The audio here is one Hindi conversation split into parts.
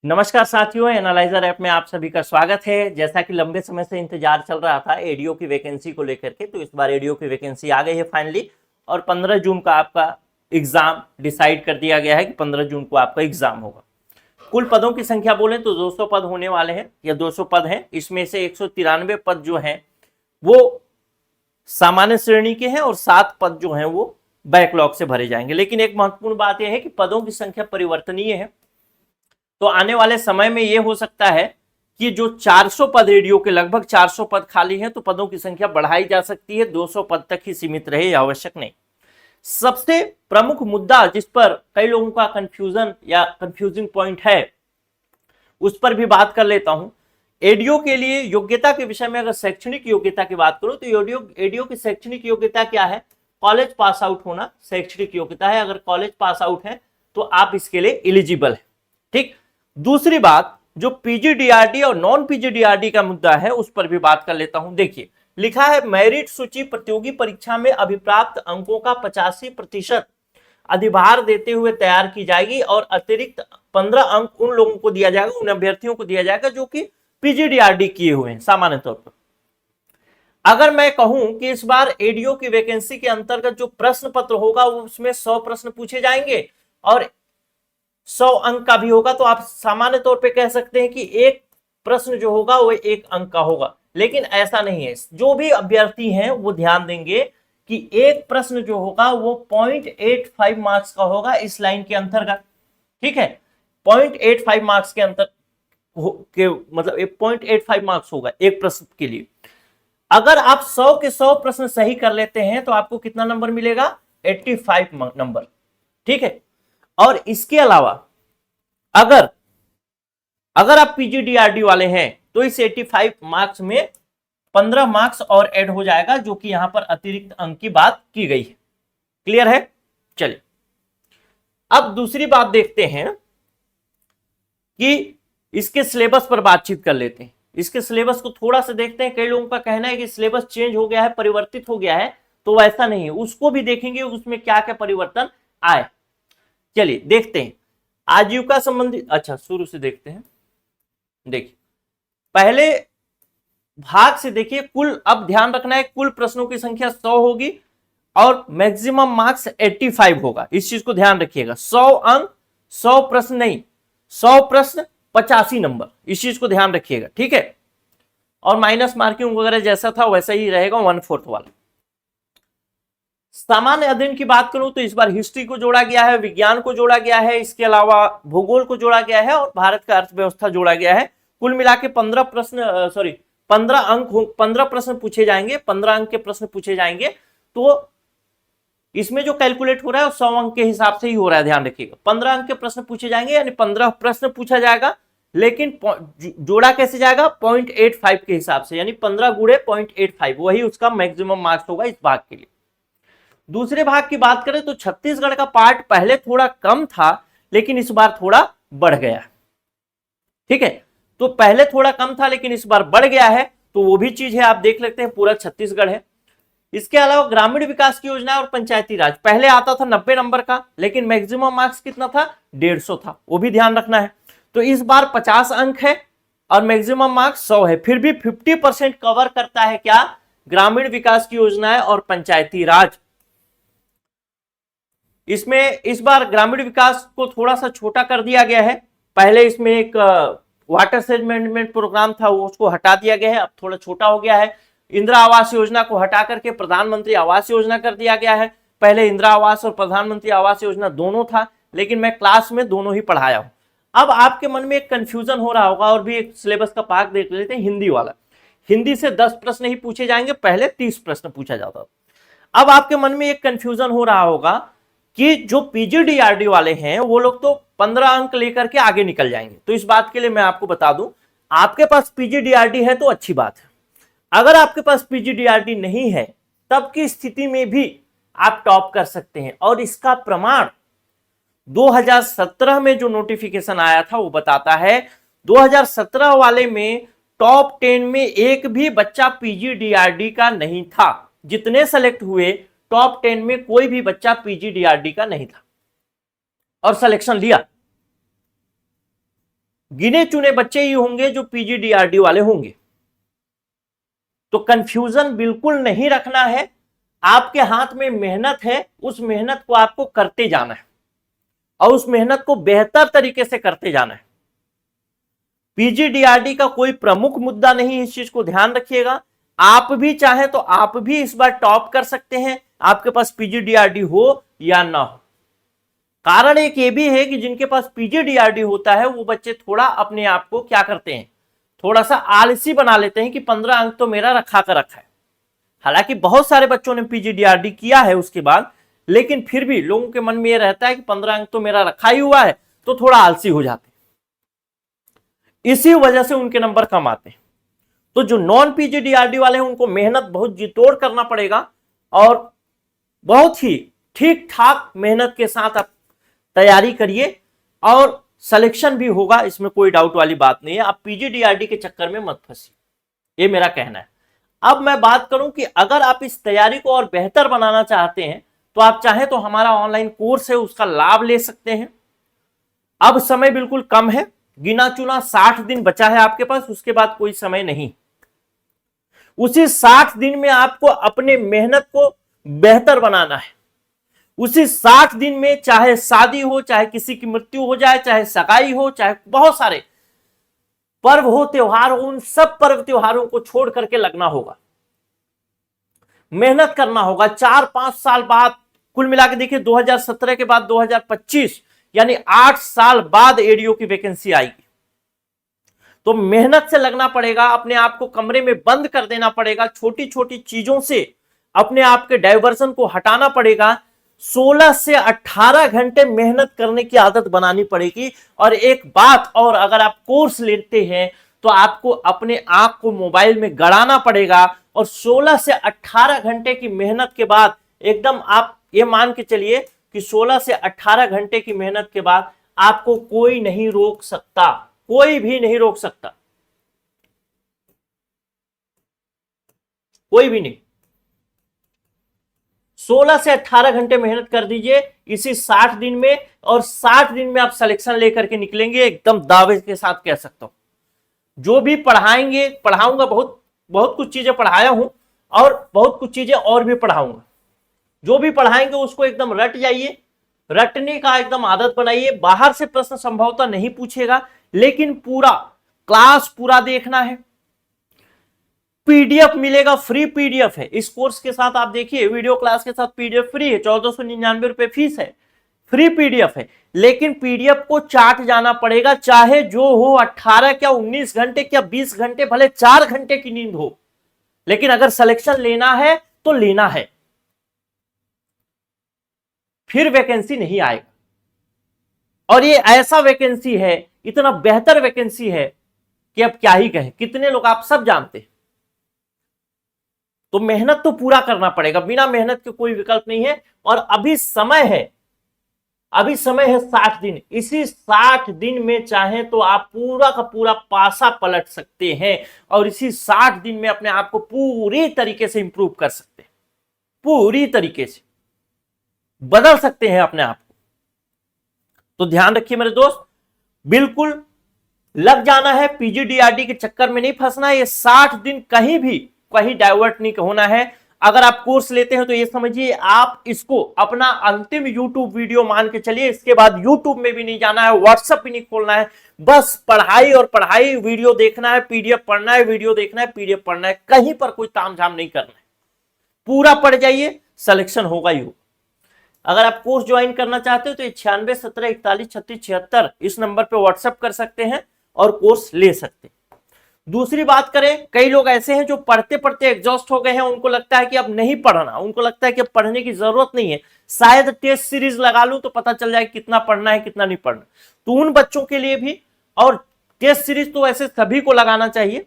नमस्कार साथियों, एनालाइजर ऐप में आप सभी का स्वागत है। जैसा कि लंबे समय से इंतजार चल रहा था एडीओ की वैकेंसी को लेकर के, तो इस बार एडीओ की वैकेंसी आ गई है फाइनली। और 15 जून का आपका एग्जाम डिसाइड कर दिया गया है कि 15 जून को आपका एग्जाम होगा। कुल पदों की संख्या बोले तो 200 पद होने वाले हैं या 200 पद हैं। इसमें से 193 पद जो हैं वो सामान्य श्रेणी के हैं और 7 पद जो हैं वो बैकलॉग से भरे जाएंगे। लेकिन एक महत्वपूर्ण बात यह है कि पदों की संख्या परिवर्तनीय है, तो आने वाले समय में यह हो सकता है कि जो 400 पद रेडियो के लगभग 400 पद खाली हैं, तो पदों की संख्या बढ़ाई जा सकती है। 200 पद तक ही सीमित रहे, यह आवश्यक नहीं। सबसे प्रमुख मुद्दा जिस पर कई लोगों का कंफ्यूजन या कंफ्यूजिंग पॉइंट है, उस पर भी बात कर लेता हूं। एडीओ के लिए योग्यता के विषय में अगर शैक्षणिक योग्यता की बात करूं तो एडीओ की शैक्षणिक योग्यता क्या है? कॉलेज पास आउट होना शैक्षणिक योग्यता है। अगर कॉलेज पास आउट है तो आप इसके लिए एलिजिबल है। ठीक। दूसरी बात, जो पीजीडीआरडी और नॉन पीजीडीआरडी का मुद्दा है, उस पर भी बात कर लेता हूं। देखिए, लिखा है मेरिट सूची प्रतियोगी परीक्षा में अभिप्राप्त अंकों का 85% अधिभार देते हुए तैयार की जाएगी और अतिरिक्त 15 अंक उन लोगों को दिया जाएगा, उन अभ्यर्थियों को दिया जाएगा जो कि पीजीडीआरडी किए हुए हैं सामान्य तौर पर। अगर मैं कहूं कि इस बार एडीओ की वैकेंसी के अंतर्गत जो प्रश्न पत्र होगा वो उसमें 100 प्रश्न पूछे जाएंगे और 100 अंक का भी होगा, तो आप सामान्य तौर पे कह सकते हैं कि एक प्रश्न जो होगा वो 1 अंक का होगा। लेकिन ऐसा नहीं है। जो भी अभ्यर्थी हैं वो ध्यान देंगे कि एक प्रश्न जो होगा वो 0.85 मार्क्स का होगा इस लाइन के अंतर्गत। ठीक है, 0.85 मार्क्स के अंतर के मतलब 0.85 मार्क्स होगा एक प्रश्न के लिए। अगर आप 100 के 100 प्रश्न सही कर लेते हैं तो आपको कितना नंबर मिलेगा? 85 नंबर। ठीक है। और इसके अलावा अगर आप पीजीडीआरडी वाले हैं तो इस 85 मार्क्स में 15 मार्क्स और ऐड हो जाएगा, जो कि यहां पर अतिरिक्त अंक की बात की गई है। क्लियर है? चलिए, अब दूसरी बात देखते हैं कि इसके सिलेबस पर बातचीत कर लेते हैं। इसके सिलेबस को थोड़ा सा देखते हैं। कई लोगों का कहना है कि सिलेबस चेंज हो गया है, परिवर्तित हो गया है, तो वैसा नहीं है। उसको भी देखेंगे उसमें क्या क्या परिवर्तन आए। चलिए देखते हैं आजीविका संबंधी। अच्छा, शुरू से देखते हैं। देखिए, पहले भाग से देखिए, कुल अब ध्यान रखना है, कुल प्रश्नों की संख्या 100 होगी और मैक्सिमम मार्क्स 85 होगा। इस चीज को ध्यान रखिएगा। 100 अंक, 100 प्रश्न नहीं, 100 प्रश्न 85 नंबर, इस चीज को ध्यान रखिएगा। ठीक है। और माइनस मार्किंग वगैरह जैसा था वैसा ही रहेगा, 1/4 वाला। सामान्य अध्ययन की बात करूं तो इस बार हिस्ट्री को जोड़ा गया है, विज्ञान को जोड़ा गया है, इसके अलावा भूगोल को जोड़ा गया है और भारत का अर्थव्यवस्था जोड़ा गया है। कुल मिला के 15 प्रश्न पूछे जाएंगे, 15 अंक के प्रश्न पूछे जाएंगे। तो इसमें जो कैलकुलेट हो रहा है 100 अंक के हिसाब से ही हो रहा है, ध्यान रखिएगा। 15 अंक के प्रश्न पूछे जाएंगे, यानी 15 प्रश्न पूछा जाएगा, लेकिन जोड़ा कैसे जाएगा? 0.85 के हिसाब से, यानी 15 गुणे 0.85, वही उसका मैक्सिमम मार्क्स होगा इस भाग के लिए। दूसरे भाग की बात करें तो छत्तीसगढ़ का पार्ट पहले थोड़ा कम था, लेकिन इस बार थोड़ा बढ़ गया। ठीक है, तो पहले थोड़ा कम था लेकिन इस बार बढ़ गया है, तो वो भी चीज है, आप देख लेते हैं, पूरा छत्तीसगढ़ है। इसके अलावा ग्रामीण विकास की योजना और पंचायती राज पहले आता था 90 नंबर का, लेकिन मैक्सिमम मार्क्स कितना था? 150 था, वो भी ध्यान रखना है। तो इस बार 50 अंक है और मैक्सिमम मार्क्स 100 है। फिर भी 50% कवर करता है क्या? ग्रामीण विकास की योजनाएं और पंचायती राज। इसमें इस बार ग्रामीण विकास को थोड़ा सा छोटा कर दिया गया है। पहले इसमें एक वाटर सेज मैनेजमेंट प्रोग्राम था, वो उसको हटा दिया गया है, अब थोड़ा छोटा हो गया है। इंदिरा आवास योजना को हटा करके प्रधानमंत्री आवास योजना कर दिया गया है। पहले इंदिरा आवास और प्रधानमंत्री आवास योजना दोनों था, लेकिन मैं क्लास में दोनों ही पढ़ाया हूं। अब आपके मन में एक कंफ्यूजन हो रहा होगा, और भी एक सिलेबस का पार्ट देख लेते हैं, हिंदी वाला। हिंदी से 10 प्रश्न ही पूछे जाएंगे, पहले 30 प्रश्न पूछा जाता था। अब आपके मन में एक कंफ्यूजन हो रहा होगा कि जो पीजीडीआरडी वाले हैं वो लोग तो 15 अंक लेकर के आगे निकल जाएंगे। तो इस बात के लिए मैं आपको बता दूं, आपके पास पीजीडीआरडी है तो अच्छी बात है। अगर आपके पास पीजीडीआरडी नहीं है, तब की स्थिति में भी आप टॉप कर सकते हैं। और इसका प्रमाण 2017 में जो नोटिफिकेशन आया था वो बताता है। 2017 वाले में टॉप 10 में एक भी बच्चा पीजीडीआरडी का नहीं था। जितने सेलेक्ट हुए टॉप 10 में कोई भी बच्चा पीजीडीआरडी का नहीं था और सिलेक्शन लिया। गिने चुने बच्चे ही होंगे जो पीजीडीआरडी वाले होंगे। तो कंफ्यूजन बिल्कुल नहीं रखना है। आपके हाथ में मेहनत है, उस मेहनत को आपको करते जाना है और उस मेहनत को बेहतर तरीके से करते जाना है। पीजीडीआरडी का कोई प्रमुख मुद्दा नहीं, इस चीज को ध्यान रखिएगा। आप भी चाहे तो आप भी इस बार टॉप कर सकते हैं, आपके पास पीजीडीआरडी हो या ना हो। कारण एक ये भी है कि जिनके पास पीजीडीआरडी होता है वो बच्चे थोड़ा अपने आप को क्या करते हैं, थोड़ा सा आलसी बना लेते हैं कि 15 अंक तो मेरा रखा कर रखा है। हालांकि बहुत सारे बच्चों ने पीजीडीआरडी किया है उसके बाद, लेकिन फिर भी लोगों के मन में यह रहता है कि 15 अंक तो मेरा रखा ही हुआ है, तो थोड़ा आलसी हो जाते हैं। इसी वजह से उनके नंबर कम आते हैं। तो जो नॉन पीजीडीआरडी वाले हैं उनको मेहनत बहुत जी तोड़ करना पड़ेगा और बहुत ही ठीक ठाक मेहनत के साथ आप तैयारी करिए और सिलेक्शन भी होगा, इसमें कोई डाउट वाली बात नहीं है। आप पीजीडीआरडी के चक्कर में मत फंसिए, ये मेरा कहना है। अब मैं बात करूं कि अगर आप इस तैयारी को और बेहतर बनाना चाहते हैं तो आप चाहें तो हमारा ऑनलाइन कोर्स है उसका लाभ ले सकते हैं। अब समय बिल्कुल कम है, गिना चुना 60 दिन बचा है आपके पास, उसके बाद कोई समय नहीं। उसी 60 दिन में आपको अपने मेहनत को बेहतर बनाना है। उसी 60 दिन में चाहे शादी हो, चाहे किसी की मृत्यु हो जाए, चाहे सगाई हो, चाहे बहुत सारे पर्व हो, त्योहार हो, उन सब पर्व त्योहारों को छोड़ करके लगना होगा, मेहनत करना होगा। 4-5 साल बाद, कुल मिला के देखिए 2017 के बाद 2025 यानी 8 साल बाद एडीओ की वैकेंसी आएगी। तो मेहनत से लगना पड़ेगा, अपने आप को कमरे में बंद कर देना पड़ेगा, छोटी छोटी चीजों से अपने आप के डाइवर्जन को हटाना पड़ेगा। 16 से 18 घंटे मेहनत करने की आदत बनानी पड़ेगी। और एक बात और, अगर आप कोर्स लेते हैं तो आपको अपने आंख को मोबाइल में गड़ाना पड़ेगा और 16 से 18 घंटे की मेहनत के बाद एकदम आप ये मान के चलिए कि 16 से 18 घंटे की मेहनत के बाद आपको कोई नहीं रोक सकता, कोई भी नहीं रोक सकता, कोई भी नहीं। 16 से 18 घंटे मेहनत कर दीजिए इसी 60 दिन में और 60 दिन में आप सिलेक्शन लेकर के निकलेंगे, एकदम दावे के साथ कह सकता हूं। जो भी पढ़ाएंगे, पढ़ाऊंगा, बहुत बहुत कुछ चीजें पढ़ाया हूं और बहुत कुछ चीजें और भी पढ़ाऊंगा। जो भी पढ़ाएंगे उसको एकदम रट जाइए, रटने का एकदम आदत बनाइए। बाहर से प्रश्न संभवतः नहीं पूछेगा, लेकिन पूरा क्लास पूरा देखना है। पीडीएफ मिलेगा, फ्री पीडीएफ है इस कोर्स के साथ। आप देखिए वीडियो क्लास के साथ पीडीएफ फ्री है, 1499 रुपए फीस है, फ्री पीडीएफ है। लेकिन पीडीएफ को चाट जाना पड़ेगा, चाहे जो हो, 18 क्या 19 घंटे क्या 20 घंटे, भले 4 घंटे की नींद हो, लेकिन अगर सिलेक्शन लेना है तो लेना है, फिर वैकेंसी नहीं आएगा। और ये ऐसा वैकेंसी है, इतना बेहतर वैकेंसी है कि अब क्या ही कहें, कितने लोग आप सब जानते हैं। तो मेहनत तो पूरा करना पड़ेगा, बिना मेहनत के कोई विकल्प नहीं है। और अभी समय है, अभी समय है 60 दिन। इसी 60 दिन में चाहे तो आप पूरा का पूरा पासा पलट सकते हैं और इसी 60 दिन में अपने आप को पूरी तरीके से इंप्रूव कर सकते हैं, पूरी तरीके से बदल सकते हैं अपने आप को। तो ध्यान रखिए मेरे दोस्त, बिल्कुल लग जाना है, पीजीडीआरडी के चक्कर में नहीं फंसना है। ये 60 दिन कहीं भी कहीं डाइवर्ट नहीं होना है। अगर आप कोर्स लेते हैं तो ये समझिए आप इसको अपना अंतिम यूट्यूब वीडियो मान के चलिए। इसके बाद यूट्यूब में भी नहीं जाना है, व्हाट्सएप भी नहीं खोलना है, बस पढ़ाई और पढ़ाई, वीडियो देखना है, पीडीएफ पढ़ना है, वीडियो देखना है, पीडीएफ पढ़ना है, कहीं पर कोई तामझाम नहीं करना है। पूरा पढ़ जाइए, सिलेक्शन होगा ही होगा। अगर आप कोर्स ज्वाइन करना चाहते हो तो 96 17 41 36 76 इस नंबर पे व्हाट्सएप कर सकते हैं और कोर्स ले सकते हैं। दूसरी बात करें, कई लोग ऐसे हैं जो पढ़ते पढ़ते एग्जॉस्ट हो गए हैं, उनको लगता है कि अब नहीं पढ़ना, उनको लगता है कि अब पढ़ने की जरूरत नहीं है, शायद टेस्ट सीरीज लगा लूं तो पता चल जाए कितना पढ़ना है कितना नहीं पढ़ना। तो उन बच्चों के लिए भी, और टेस्ट सीरीज तो ऐसे सभी को लगाना चाहिए,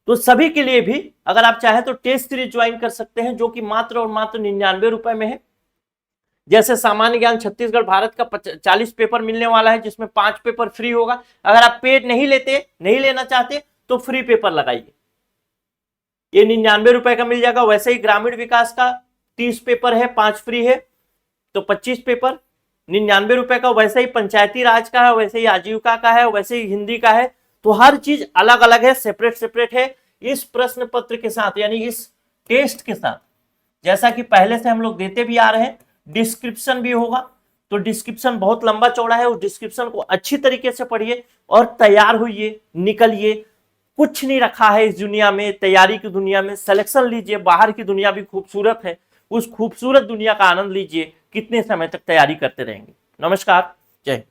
तो सभी के लिए भी अगर आप चाहें तो टेस्ट सीरीज ज्वाइन कर सकते हैं, जो कि मात्र और मात्र 99 रुपए में है। जैसे सामान्य ज्ञान छत्तीसगढ़ भारत का 40 पेपर मिलने वाला है, जिसमें 5 पेपर फ्री होगा। अगर आप पेड नहीं लेना चाहते तो फ्री पेपर लगाइए, ये 99 रुपए का मिल जाएगा। वैसे ही ग्रामीण विकास का 30 पेपर है, 5 फ्री है, तो 25 पेपर। ₹99 का, वैसे ही पंचायती राज का है, वैसे ही आजीविका का है, वैसे ही हिंदी का है। तो हर चीज अलग अलग है, सेपरेट सेपरेट है। इस प्रश्न पत्र के साथ यानी इस टेस्ट के साथ, जैसा कि पहले से हम लोग देते भी आ रहे हैं, डिस्क्रिप्शन भी होगा। तो डिस्क्रिप्शन बहुत लंबा चौड़ा है, उस डिस्क्रिप्शन को अच्छी तरीके से पढ़िए और तैयार होइए, निकलिए। कुछ नहीं रखा है इस दुनिया में, तैयारी की दुनिया में सिलेक्शन लीजिए। बाहर की दुनिया भी खूबसूरत है, उस खूबसूरत दुनिया का आनंद लीजिए। कितने समय तक तैयारी करते रहेंगे। नमस्कार, जय हिंद।